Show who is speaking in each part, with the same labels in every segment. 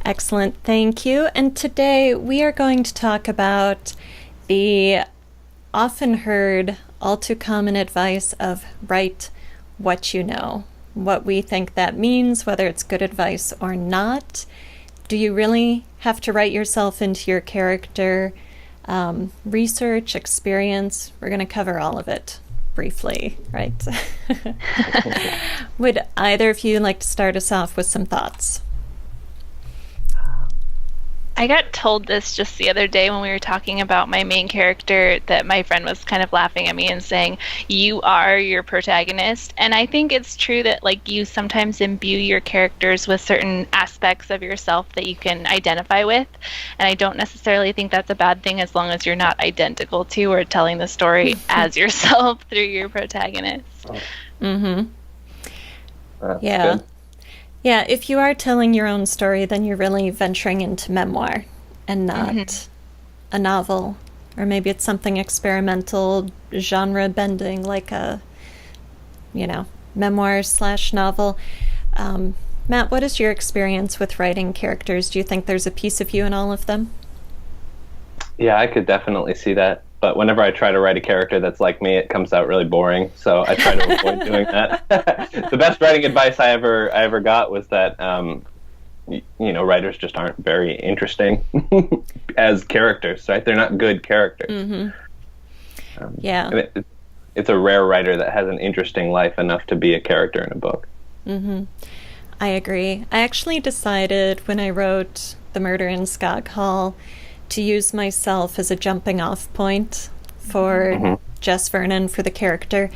Speaker 1: Excellent, thank you. And today we are going to talk about the often heard, all too common advice of write what you know, what we think that means, whether it's good advice or not. Do you really have to write yourself into your character? Research, experience, we're going to cover all of it briefly, right? Would either of you like to start us off with some thoughts?
Speaker 2: I got told this just the other day when we were talking about my main character, that my friend was kind of laughing at me and saying, you are your protagonist. And I think it's true that like you sometimes imbue your characters with certain aspects of yourself that you can identify with. And I don't necessarily think that's a bad thing as long as you're not identical to or telling the story as yourself through your protagonist.
Speaker 1: Mm-hmm.
Speaker 3: Yeah. Good.
Speaker 1: Yeah, if you are telling your own story, then you're really venturing into memoir and not a novel. Or maybe it's something experimental, genre bending, like a, memoir/novel. Matt, what is your experience with writing characters? Do you think there's a piece of you in all of them?
Speaker 3: Yeah, I could definitely see that. But whenever I try to write a character that's like me, it comes out really boring. So I try to avoid doing that. The best writing advice I ever got was that, writers just aren't very interesting as characters, right? They're not good characters.
Speaker 1: Mm-hmm. Yeah.
Speaker 3: It's a rare writer that has an interesting life enough to be a character in a book.
Speaker 1: Mm-hmm. I agree. I actually decided when I wrote The Murder in Skog Hall to use myself as a jumping off point for Jess Vernon, for the character,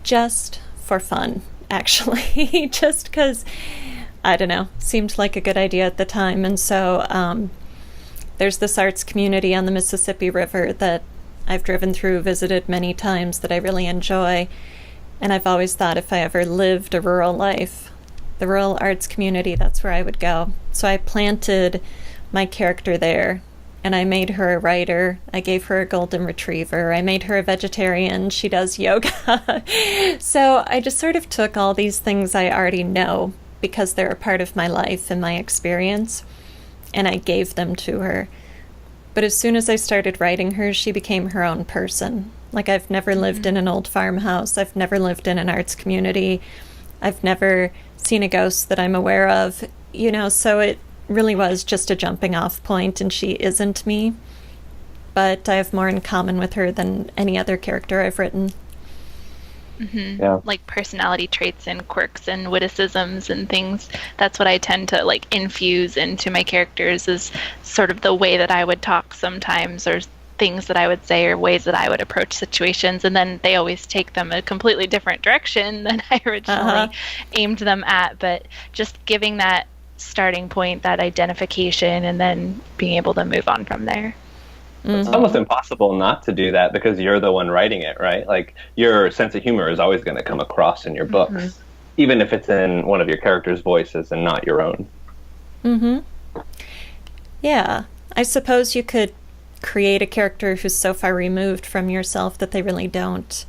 Speaker 1: just for fun, actually. Just because, I don't know, seemed like a good idea at the time. And so there's this arts community on the Mississippi River that I've driven through, visited many times, that I really enjoy. And I've always thought if I ever lived a rural life, the rural arts community, that's where I would go. So I planted my character there. And I made her a writer. I gave her a golden retriever. I made her a vegetarian. She does yoga. So I just sort of took all these things I already know because they're a part of my life and my experience, and I gave them to her. But as soon as I started writing her, she became her own person. Like, I've never lived in an old farmhouse. I've never lived in an arts community. I've never seen a ghost that I'm aware of. So it really was just a jumping off point, and she isn't me, but I have more in common with her than any other character I've written.
Speaker 2: Yeah. Like personality traits and quirks and witticisms and things. That's what I tend to like infuse into my characters, is sort of the way that I would talk sometimes, or things that I would say, or ways that I would approach situations, and then they always take them a completely different direction than I originally aimed them at. But just giving that starting point, that identification, and then being able to move on from there.
Speaker 3: It's almost impossible not to do that because you're the one writing it, right? Like, your sense of humor is always going to come across in your books, even if it's in one of your characters' voices and not your own.
Speaker 1: Yeah, I suppose you could create a character who's so far removed from yourself that they really don't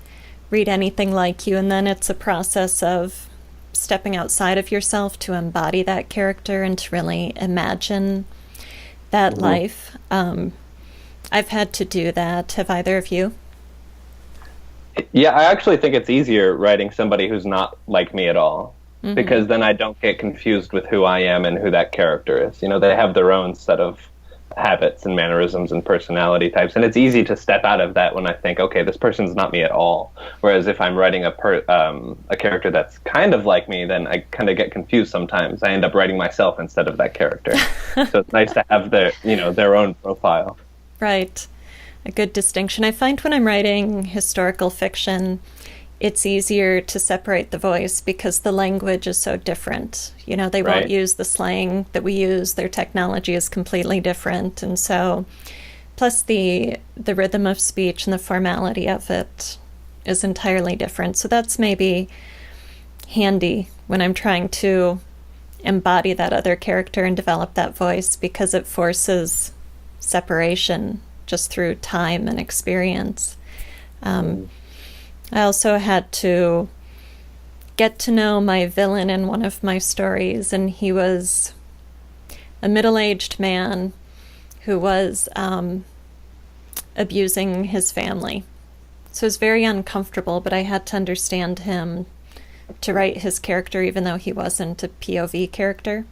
Speaker 1: read anything like you, and then it's a process of stepping outside of yourself to embody that character and to really imagine that life. I've had to do that. Have either of you?
Speaker 3: Yeah, I actually think it's easier writing somebody who's not like me at all, because then I don't get confused with who I am and who that character is. They have their own set of habits and mannerisms and personality types, and it's easy to step out of that when I think, okay, this person's not me at all. Whereas if I'm writing a character that's kind of like me, then I kind of get confused sometimes. I end up writing myself instead of that character. So it's nice to have their own profile.
Speaker 1: Right. A good distinction. I find when I'm writing historical fiction, it's easier to separate the voice because the language is so different. They won't use the slang that we use. Their technology is completely different. And so, plus the rhythm of speech and the formality of it is entirely different. So that's maybe handy when I'm trying to embody that other character and develop that voice, because it forces separation just through time and experience. I also had to get to know my villain in one of my stories, and he was a middle-aged man who was abusing his family. So it was very uncomfortable, but I had to understand him to write his character, even though he wasn't a POV character.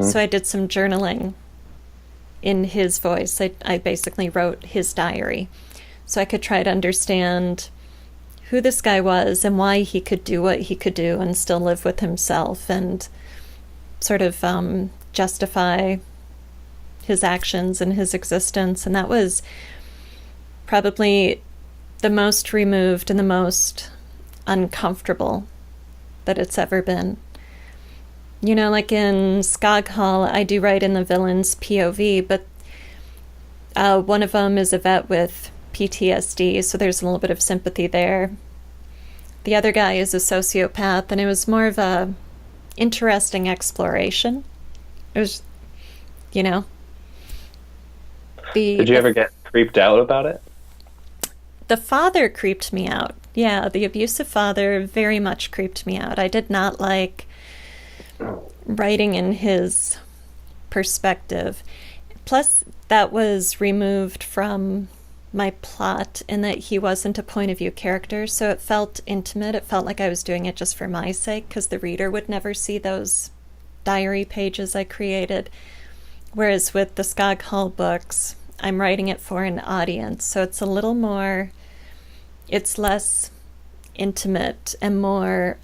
Speaker 1: So I did some journaling in his voice. I basically wrote his diary, so I could try to understand who this guy was and why he could do what he could do and still live with himself, and sort of justify his actions and his existence. And that was probably the most removed and the most uncomfortable that it's ever been. You know, like in Skog Hall, I do write in the villain's POV, but one of them is a vet with PTSD, so there's a little bit of sympathy there. The other guy is a sociopath, and it was more of a interesting exploration. It was, you know.
Speaker 3: Did you ever get creeped out about it?
Speaker 1: The father creeped me out. Yeah, the abusive father very much creeped me out. I did not like writing in his perspective. Plus, that was removed from my plot in that he wasn't a point of view character, so it felt intimate. It felt like I was doing it just for my sake, because the reader would never see those diary pages I created. Whereas with the Skog Hall books, I'm writing it for an audience, so it's a little more, it's less intimate and more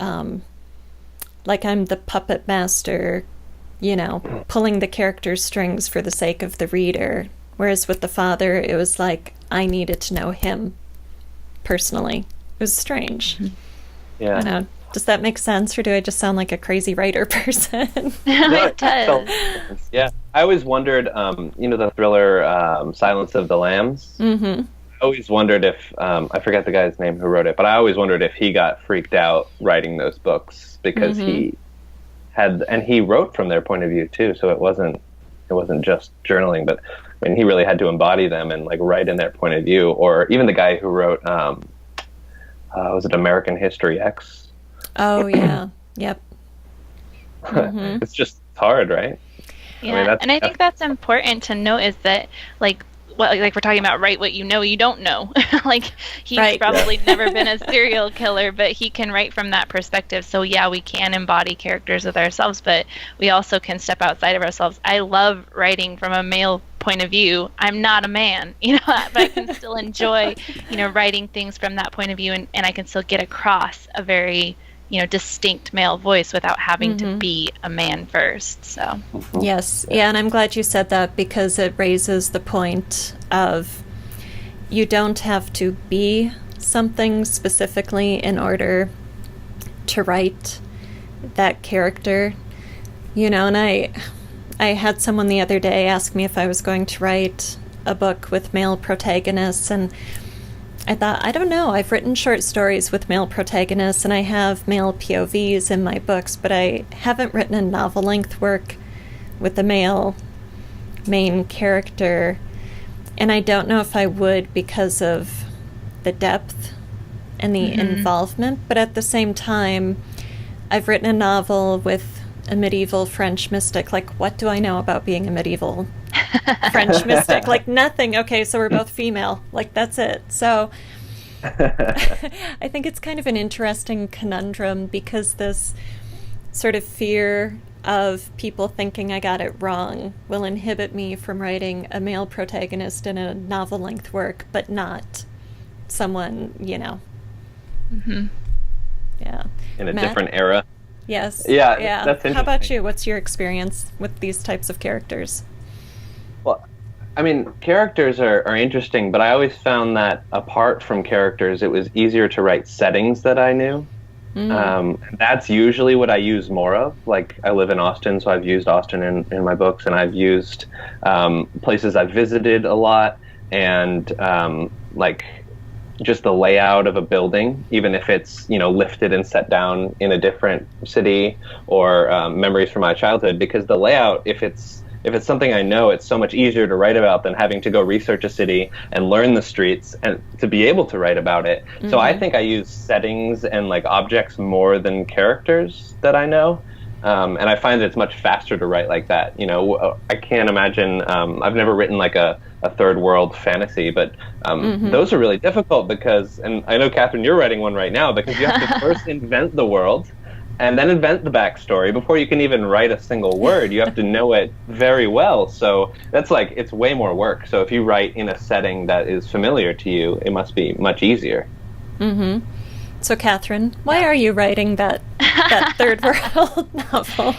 Speaker 1: like I'm the puppet master, you know, pulling the character's strings for the sake of the reader. Whereas with the father, it was like I needed to know him personally. It was strange.
Speaker 3: Yeah.
Speaker 1: I know. Does that make sense, or do I just sound like a crazy writer person?
Speaker 2: No, it does.
Speaker 3: Yeah. I always wondered, you know, the thriller Silence of the Lambs?
Speaker 1: Mm-hmm.
Speaker 3: I always wondered if, I forget the guy's name who wrote it, but I always wondered if he got freaked out writing those books, because he had, and he wrote from their point of view too, so it wasn't just journaling, but I mean, he really had to embody them and like write in their point of view. Or even the guy who wrote, was it American History X?
Speaker 1: Oh, yeah. Yep.
Speaker 3: It's just hard, right?
Speaker 2: Yeah,
Speaker 3: I mean,
Speaker 2: and I think that's important to note, is that like we're talking about, write what you know you don't know. Like he's probably never been a serial killer, but he can write from that perspective. So yeah, we can embody characters with ourselves, but we also can step outside of ourselves. I love writing from a male point of view. I'm not a man, you know, but I can still enjoy, you know, writing things from that point of view, and I can still get across a very, you know, distinct male voice without having to be a man first. So
Speaker 1: yes, yeah, and I'm glad you said that, because it raises the point of you don't have to be something specifically in order to write that character, you know. And I had someone the other day ask me if I was going to write a book with male protagonists, and I thought, I don't know. I've written short stories with male protagonists, and I have male POVs in my books, but I haven't written a novel-length work with a male main character. And I don't know if I would, because of the depth and the involvement. But at the same time, I've written a novel with a medieval French mystic. Like, what do I know about being a medieval French mystic? Like, nothing. Okay, so we're both female. Like, that's it. So I think it's kind of an interesting conundrum, because this sort of fear of people thinking I got it wrong will inhibit me from writing a male protagonist in a novel-length work, but not someone, you know. Yeah.
Speaker 3: In a different era.
Speaker 1: Yes.
Speaker 3: Yeah. That's interesting.
Speaker 1: How about you? What's your experience with these types of characters?
Speaker 3: Well, I mean, characters are interesting, but I always found that apart from characters, it was easier to write settings that I knew. That's usually what I use more of. Like, I live in Austin, so I've used Austin in my books, and I've used places I've visited a lot, and like just the layout of a building, even if it's, you know, lifted and set down in a different city, or memories from my childhood, because the layout, if it's if it's something I know, it's so much easier to write about than having to go research a city and learn the streets and to be able to write about it. So I think I use settings and like objects more than characters that I know. And I find that it's much faster to write like that. You know, I can't imagine, I've never written like a third world fantasy, but those are really difficult because, and I know, Kathryn, you're writing one right now, because you have to first invent the world and then invent the backstory before you can even write a single word. You have to know it very well. So that's like, it's way more work. So if you write in a setting that is familiar to you, it must be much easier.
Speaker 1: Mm-hmm. So, Kathryn, why are you writing that third world novel?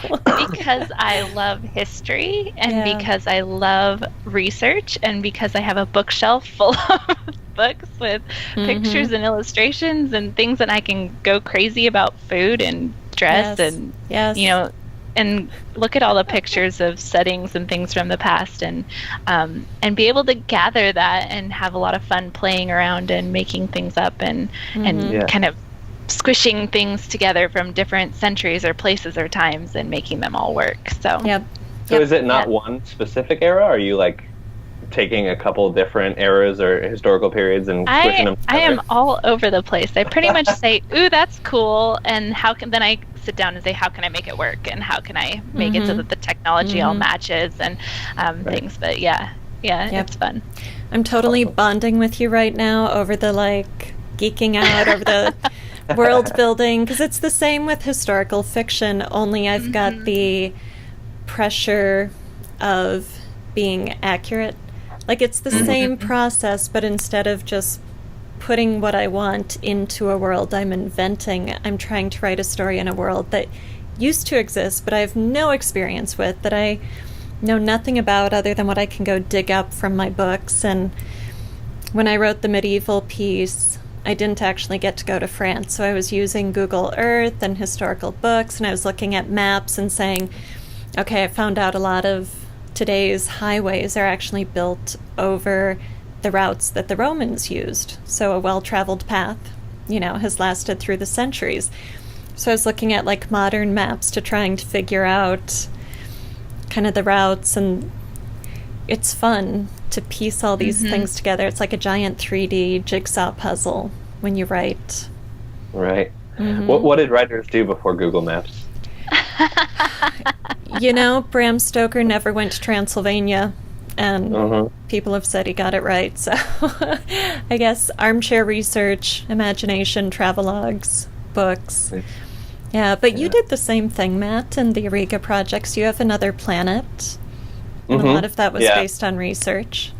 Speaker 2: Because I love history, and because I love research, and because I have a bookshelf full of books with pictures and illustrations and things that I can go crazy about food and dress and, you know, and look at all the pictures of settings and things from the past, and be able to gather that and have a lot of fun playing around and making things up and kind of squishing things together from different centuries or places or times and making them all work. So
Speaker 3: So is it not one specific era? Are you like taking a couple different eras or historical periods and squishing them together?
Speaker 2: I am all over the place. I pretty much say, ooh, that's cool, and then I sit down and say, how can I make it work, and how can I make it so that the technology all matches and things. But it's fun.
Speaker 1: I'm totally bonding with you right now over the like geeking out over the world building, because it's the same with historical fiction, only I've got the pressure of being accurate. Like, it's the same process, but instead of just putting what I want into a world I'm inventing, I'm trying to write a story in a world that used to exist, but I have no experience with, that I know nothing about other than what I can go dig up from my books. And when I wrote the medieval piece, I didn't actually get to go to France, so I was using Google Earth and historical books, and I was looking at maps and saying, okay, I found out a lot of today's highways are actually built over the routes that the Romans used. So a well-traveled path, you know, has lasted through the centuries. So I was looking at like modern maps to trying to figure out kind of the routes, and it's fun to piece all these things together. It's like a giant 3D jigsaw puzzle when you write.
Speaker 3: Right. What did writers do before Google Maps?
Speaker 1: You know, Bram Stoker never went to Transylvania, and people have said he got it right. So I guess armchair research, imagination, travelogues, books. Yeah, but you did the same thing, Matt, in the Ariga projects. You have another planet. And a lot of that was based on research.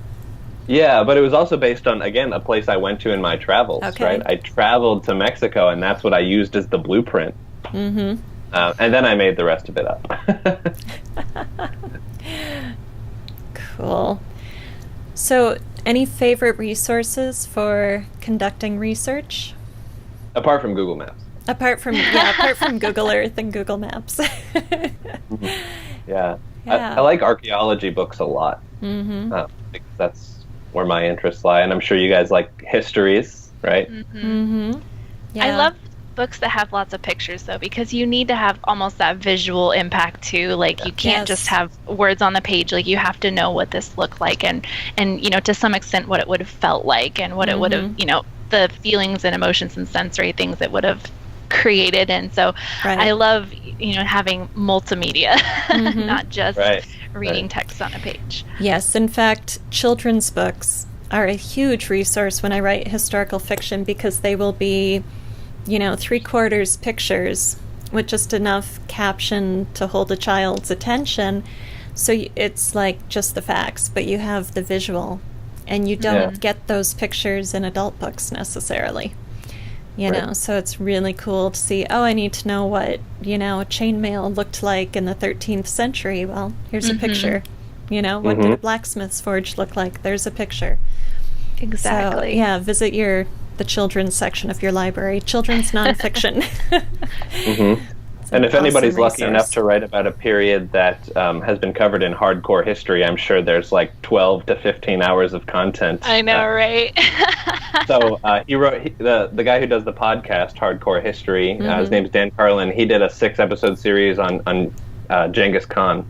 Speaker 3: Yeah, but it was also based on, again, a place I went to in my travels, right? I traveled to Mexico, and that's what I used as the blueprint. And then I made the rest of it up.
Speaker 1: Cool. So, any favorite resources for conducting research?
Speaker 3: Apart from Google Maps.
Speaker 1: Apart from Google Earth and Google Maps.
Speaker 3: I like archaeology books a lot. Because that's where my interests lie, and I'm sure you guys like histories, right?
Speaker 2: I love books that have lots of pictures, though, because you need to have almost that visual impact too. Like, you can't just have words on the page. Like, you have to know what this looked like, and you know, to some extent, what it would have felt like, and what it would have, you know, the feelings and emotions and sensory things it would have created. And so I love, you know, having multimedia, not just reading text on a page.
Speaker 1: Yes, in fact, children's books are a huge resource when I write historical fiction, because they will be, you know, 3/4 pictures with just enough caption to hold a child's attention. So it's like just the facts, but you have the visual, and you don't get those pictures in adult books necessarily. You know, so it's really cool to see, oh, I need to know what, you know, chainmail looked like in the 13th century. Well, here's a picture. You know, what did a blacksmith's forge look like? There's a picture.
Speaker 2: Exactly.
Speaker 1: So, yeah, visit the children's section of your library, children's nonfiction.
Speaker 3: And if anybody's lucky enough to write about a period that has been covered in hardcore history, I'm sure there's like 12 to 15 hours of content.
Speaker 2: I know, right?
Speaker 3: So he wrote, the guy who does the podcast, Hardcore History, his name's Dan Carlin, he did a 6-episode series on Genghis Khan.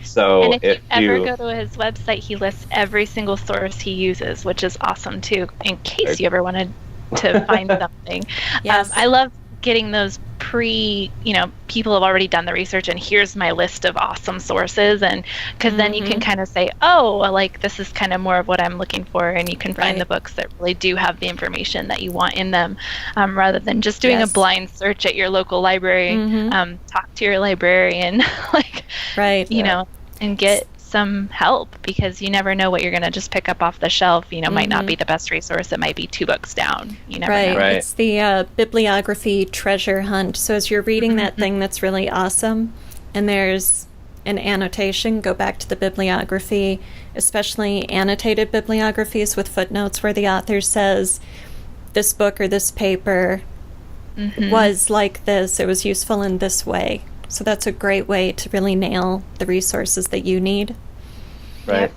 Speaker 3: So
Speaker 2: and if you ever go to his website, he lists every single source he uses, which is awesome too, in case you ever wanted to find something.
Speaker 1: Yes.
Speaker 2: I love getting those people have already done the research, and here's my list of awesome sources, and because then you can kind of say, oh, like this is kind of more of what I'm looking for, and you can find the books that really do have the information that you want in them, rather than just doing a blind search at your local library. Talk to your librarian, and get some help, because you never know what you're going to just pick up off the shelf. Might not be the best resource. It might be 2 books down. You never know.
Speaker 1: Right. It's the bibliography treasure hunt. So as you're reading that thing that's really awesome, and there's an annotation, go back to the bibliography, especially annotated bibliographies with footnotes where the author says, this book or this paper was like this. It was useful in this way. So that's a great way to really nail the resources that you need.
Speaker 3: Right.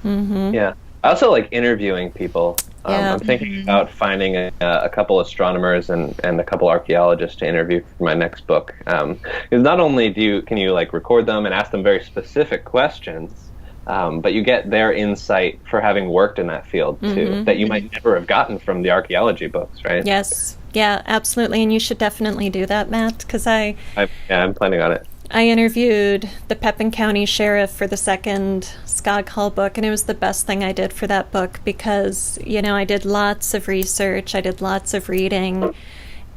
Speaker 3: Yeah. I also like interviewing people. I'm thinking about finding a couple astronomers and a couple archaeologists to interview for my next book. Because not only can you like record them and ask them very specific questions, but you get their insight for having worked in that field too, that you might never have gotten from the archaeology books, right?
Speaker 1: Yes. Yeah, absolutely. And you should definitely do that, Matt, because I'm
Speaker 3: planning on it.
Speaker 1: I interviewed the Pepin County Sheriff for the second Skog Hall book, and it was the best thing I did for that book because, I did lots of research, I did lots of reading,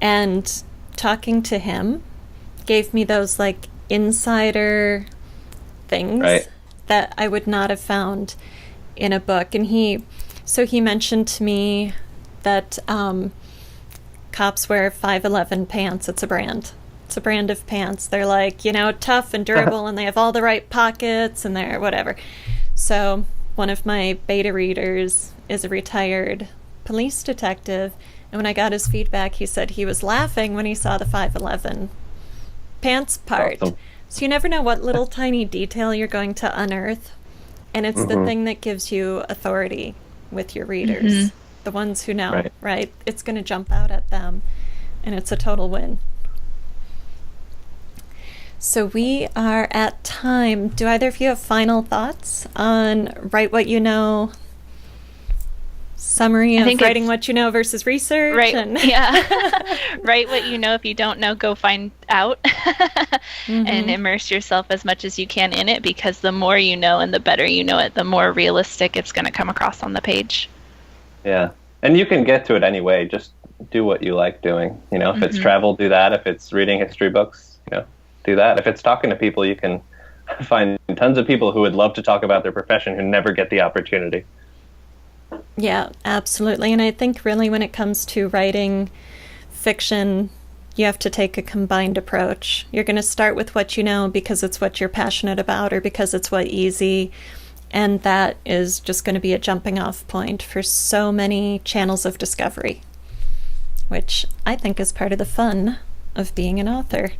Speaker 1: and talking to him gave me those, like, insider things that I would not have found in a book. And he mentioned to me that cops wear 511 pants. It's a brand. It's a brand of pants. They're like, tough and durable, and they have all the right pockets, and they're whatever. So one of my beta readers is a retired police detective, and when I got his feedback, he said he was laughing when he saw the 511 pants part. Awesome. So you never know what little tiny detail you're going to unearth, and it's the thing that gives you authority with your readers. The ones who know, right? It's going to jump out at them, and it's a total win. So we are at time. Do either of you have final thoughts on Write What You Know, summary of writing what you know versus research?
Speaker 2: Right, Write what you know. If you don't know, go find out and immerse yourself as much as you can in it, because the more you know and the better you know it, the more realistic it's going to come across on the page. Yeah.
Speaker 3: And you can get to it anyway. Just do what you like doing. If it's travel, do that. If it's reading history books, do that. If it's talking to people, you can find tons of people who would love to talk about their profession who never get the opportunity.
Speaker 1: Yeah, absolutely. And I think really when it comes to writing fiction, you have to take a combined approach. You're going to start with what you know because it's what you're passionate about or because it's what's easy. And that is just going to be a jumping off point for so many channels of discovery, which I think is part of the fun of being an author.